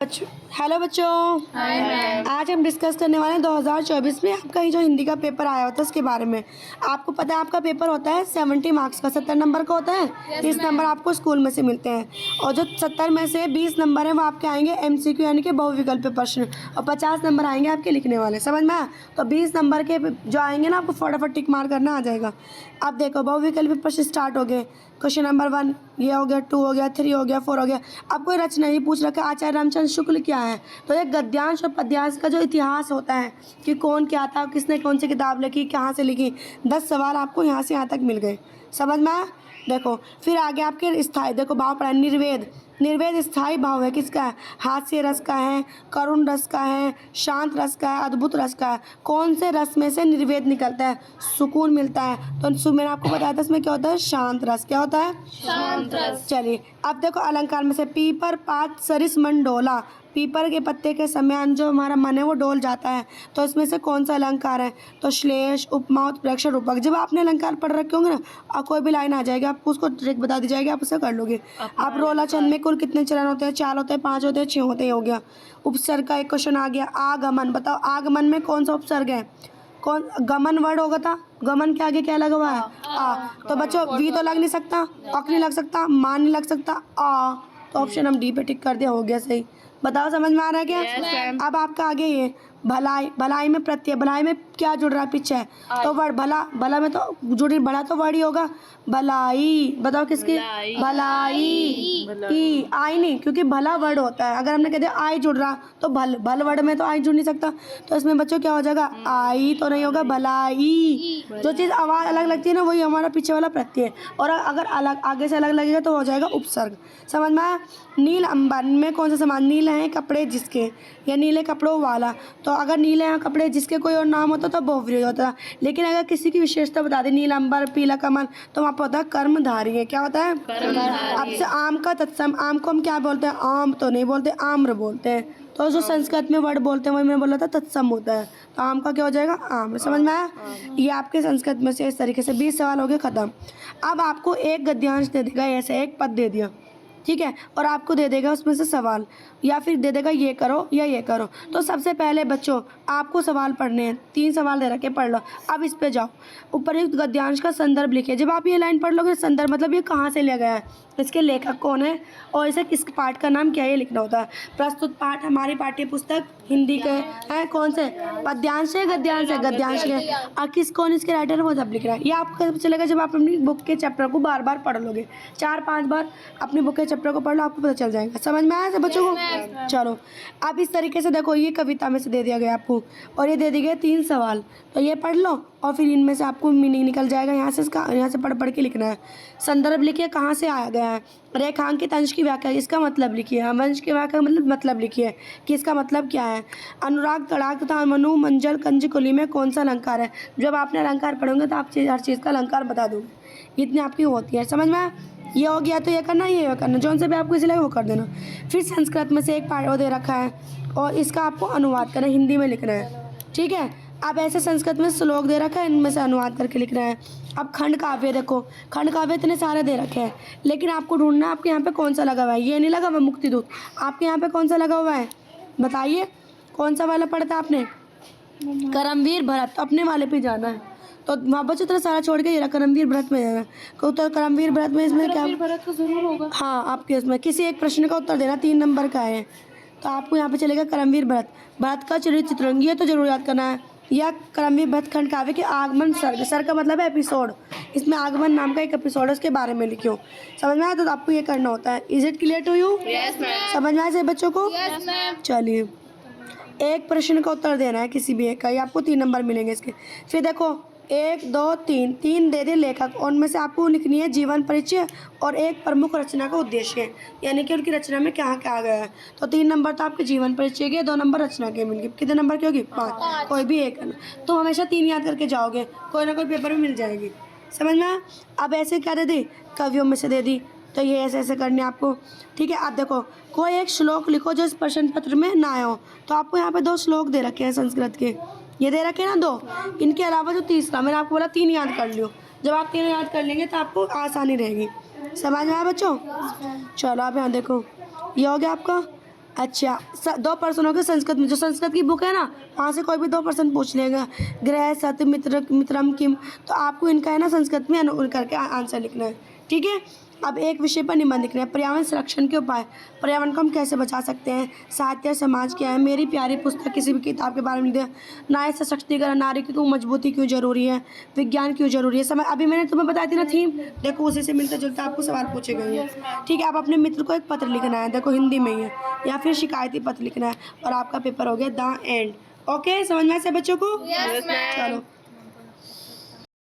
Hello बच्चों, hi ma'am. आज हम डिस्कस करने वाले हैं 2024 में आपका ये जो हिंदी का पेपर आया होता है उसके बारे में। आपको पता है आपका पेपर होता है 70 मार्क्स का, 70 नंबर का होता है। 30 नंबर आपको स्कूल में से मिलते हैं और जो 70 में से 20 नंबर हैं वो आपके आएंगे MCQ यानी कि बहुविकल्पीय प्रश्न, और 50 नंबर आएंगे आपके लिखने वाले। समझ में आया? तो 20 नंबर के जो आएंगे ना आपको फटाफट टिक मार करना आ जाएगा। अब देखो बहुविकल्पीय प्रश्न स्टार्ट हो गए। क्वेश्चन नंबर 1 ये हो गया, 2 हो गया, 3 हो गया, 4 हो गया। अब कोई रचना ये पूछ रखा है आचार्य रामचंद्र शुक्ल क्या है, तो ये गद्यांश और पद्यांश का जो इतिहास होता है कि कौन क्या था, किसने कौन सी किताब लिखी, कहाँ से लिखी, 10 सवाल आपको यहाँ से यहाँ तक मिल गए। समझ में आया? देखो फिर आगे आपके स्थाई, देखो भाव पढ़ा निर्वेद। निर्वेद स्थाई भाव है, किसका है? हास्य रस का है, करुण रस का है, शांत रस का है, अद्भुत रस का है। कौन से रस में से निर्वेद निकलता है, सुकून मिलता है? तो मैंने आपको बताया था इसमें क्या होता है, शांत रस। क्या होता है? शांत रस। चलिए अब देखो अलंकार में से पीपर पात सरिस मन डोला। पीपर के पत्ते के समान जो हमारा मन है वो डोल जाता है, तो इसमें से कौन सा अलंकार है? तो श्लेष, उपमा, उत्प्रेक्ष, रूपक। जब आपने अलंकार पढ़ रखे होंगे ना और कोई भी लाइन आ जाएगी आपको उसको ट्रिक बता दी जाएगी, आप उसे कर लोगे। आप रोला छंद में कुल कितने चरण होते हैं? 4 होते हैं, 5 होते हैं, 6 होते हैं। हो गया। उपसर्ग का एक क्वेश्चन आ गया। आगमन, बताओ आगमन में कौन सा उपसर्ग है? कौन गमन वर्ड होगा था, गमन के आगे क्या लगा हुआ है? आ। तो बच्चों वी तो लग नहीं सकता, अक नहीं लग सकता, मान नहीं लग सकता, आ। तो ऑप्शन हम डी पे टिक कर दिया, हो गया सही। बताओ समझ में आ रहा है क्या? Yes, अब आपका आगे ये भलाई। भलाई में प्रत्यय, भलाई में क्या जुड़ रहा है पीछे? तो वर्ड भला, भला में तो जुड़ी, भला तो वर्ड ही होगा। भलाई, बताओ किसकी? भलाई ई, आई नहीं, क्योंकि भला वर्ड होता है। अगर हमने कह दिया आई जुड़ रहा तो भल वर्ड में तो आई जुड़ नहीं सकता, तो इसमें बच्चों क्या हो जाएगा? आई तो नहीं होगा, भलाई। जो चीज़ आवाज़ अलग लगती है ना वही हमारा पीछे वाला प्रत्यय है, और अगर अलग आगे से अलग लगेगा तो हो जाएगा उपसर्ग। समझ में आया? नील अंबर में कौन सा समान? नील हैं कपड़े जिसके, या नीले कपड़ों वाला। तो अगर नीले हैं कपड़े जिसके कोई और नाम होता तो बहुव्रीहि होता, लेकिन अगर किसी की विशेषता बता दी, नील अंबर, पीला कमल, तो वहाँ पर होता है कर्मधारी है। क्या होता है? अब से आम का तत्सम, आम को हम क्या बोलते हैं? आम तो नहीं बोलते, आम्र बोलते हैं। तो जो संस्कृत में वर्ड बोलते हैं वही मैं बोला था तत्सम होता है, तो आम का क्या हो जाएगा? आम्र। समझ में आया? ये आपके संस्कृत में से इस तरीके से 20 सवाल हो गए खत्म। अब आपको एक गद्यांश दे देगा, ऐसे एक पद दे दिया, ठीक है, और आपको दे देगा उसमें से सवाल, या फिर दे देगा ये करो या ये करो। तो सबसे पहले बच्चों आपको सवाल पढ़ने हैं, 3 सवाल दे रखे, पढ़ लो। अब इस पे जाओ, उपयुक्त गद्यांश का संदर्भ लिखिए। जब आप ये लाइन पढ़ लोगे, संदर्भ मतलब ये कहाँ से लिया गया है, इसके लेखक कौन है और इसे किस पाठ का नाम क्या है, ये लिखना होता है। प्रस्तुत पाठ हमारी पाठ्य पुस्तक हिंदी के हैं, कौन से? पद्यांश है, गद्यांश है, गद्यांश के, और किस कौन इसके राइटर है वो सब लिख रहा है। ये आपको पता चलेगा जब आप अपनी बुक के चैप्टर को बार बार पढ़ लोगे, 4-5 बार अपनी बुक के चैप्टर को पढ़ लो, आपको पता चल जाएगा। समझ में आया बच्चों को? चलो अब इस तरीके से देखो, ये कविता में से दे दिया गया आपको, और ये दे दिए गए 3 सवाल, तो ये पढ़ लो और फिर इनमें से आपको मीनिंग निकल जाएगा। यहाँ से इसका, यहाँ से पढ़ पढ़ के लिखना है। संदर्भ लिखिए, कहाँ से आया गया है। रेखांकित अंश की व्याख्या, इसका मतलब लिखिए। हम अंश की व्याख्या मतलब लिखिए कि इसका मतलब क्या है। अनुराग, तड़ाक तथा मनु, मंजल, कंज, कुली में कौन सा अलंकार है। जब आपने अलंकार पढ़ोगे तो आप हर चीज़ का अलंकार बता दोगे, इतनी आपकी होती है। समझ में? ये हो गया तो ये करना, ये करना, जौन से भी आपको इसलिए वो कर देना। फिर संस्कृत में से एक पाठ दे रखा है और इसका आपको अनुवाद करना है, हिंदी में लिखना है, ठीक है। अब ऐसे संस्कृत में श्लोक दे रखा है, इनमें से अनुवाद करके लिखना है। अब खंड काव्य देखो, खंड काव्य इतने सारे दे रखे हैं, लेकिन आपको ढूंढना आपके यहाँ पे कौन सा लगा हुआ है। ये नहीं लगा हुआ मुक्तिदूत, आपके यहाँ पे कौन सा लगा हुआ है, बताइए कौन सा वाला पढ़ता आपने? करमवीर भरत। तो अपने वाले पे जाना है, तो वहाँ बच्चों तरह सारा छोड़ के ये करमवीर भरत में जाना। तो करमवीर भरत में इसमें क्या? भरत को जरूर होगा। हाँ, आपके उसमें किसी एक प्रश्न का उत्तर देना, 3 नंबर का है, तो आपको यहाँ पे चलेगा करमवीर भरत। भरत का चरित्र चित्रण, ये तो जरूर याद करना है। या करमवीर भरत खंड काव्य के आगमन सर्ग, सर्ग का मतलब है एपिसोड, इसमें आगमन नाम का एक एपिसोड है, उसके बारे में लिखियो। समझ में आया? तो आपको ये करना होता है। Is it clear to you? Yes ma'am. समझ में आया बच्चों को? Yes ma'am. चलिए, एक प्रश्न का उत्तर देना है किसी भी एक का, ये आपको 3 नंबर मिलेंगे इसके। फिर देखो 1, 2, 3 दे दे लेखक, और उनमें से आपको लिखनी है जीवन परिचय और एक प्रमुख रचना का उद्देश्य, यानी कि उनकी रचना में क्या क्या आ गया है। तो 3 नंबर तो आपके जीवन परिचय के, 2 नंबर रचना के मिल गए। कितने नंबर की होगी? 5, कोई भी एक है ना, तो हमेशा 3 याद करके जाओगे, कोई ना कोई पेपर में मिल जाएगी। समझ में आया? अब ऐसे क्या दे दी, कवियों में से दे दी, तो ये ऐसे ऐसे करने आपको, ठीक है। अब देखो कोई एक श्लोक लिखो जो इस प्रश्न पत्र में ना आया हो, तो आपको यहाँ पे 2 श्लोक दे रखे हैं संस्कृत के, ये दे रखे हैं ना 2, इनके अलावा जो तीसरा मैंने आपको बोला 3 याद कर लियो। जब आप 3 याद कर लेंगे तो आपको आसानी रहेगी। समझ में आया बच्चों? चलो अब यहाँ देखो, ये हो गया आपका। अच्छा, 2 पर्सन हो गए संस्कृत में। जो संस्कृत की बुक है ना, वहाँ से कोई भी 2 पर्सन पूछ लेगा, ग्रह सत मित्र मित्रम किम, तो आपको इनका है ना संस्कृत में अनुकूल करके आंसर लिखना है, ठीक है। अब एक विषय पर निबंध लिखना है। पर्यावरण संरक्षण के उपाय, पर्यावरण को हम कैसे बचा सकते हैं, साहित्य समाज क्या है, मेरी प्यारी पुस्तक, किसी भी किताब के बारे में लिख दिया, नारी सशक्तिकरण, नारी की मजबूती क्यों जरूरी है, विज्ञान क्यों जरूरी है, समय, अभी मैंने तुम्हें बताई थी ना थीम, देखो उसी से मिलता जुलता आपको सवाल पूछे गए हैं, ठीक है। आप अपने मित्र को एक पत्र लिखना है, देखो हिंदी में ही है, या फिर शिकायती पत्र लिखना है, और आपका पेपर हो गया द एंड। ओके, समझ में आया सब बच्चों को? Yes, ma'am. चलो।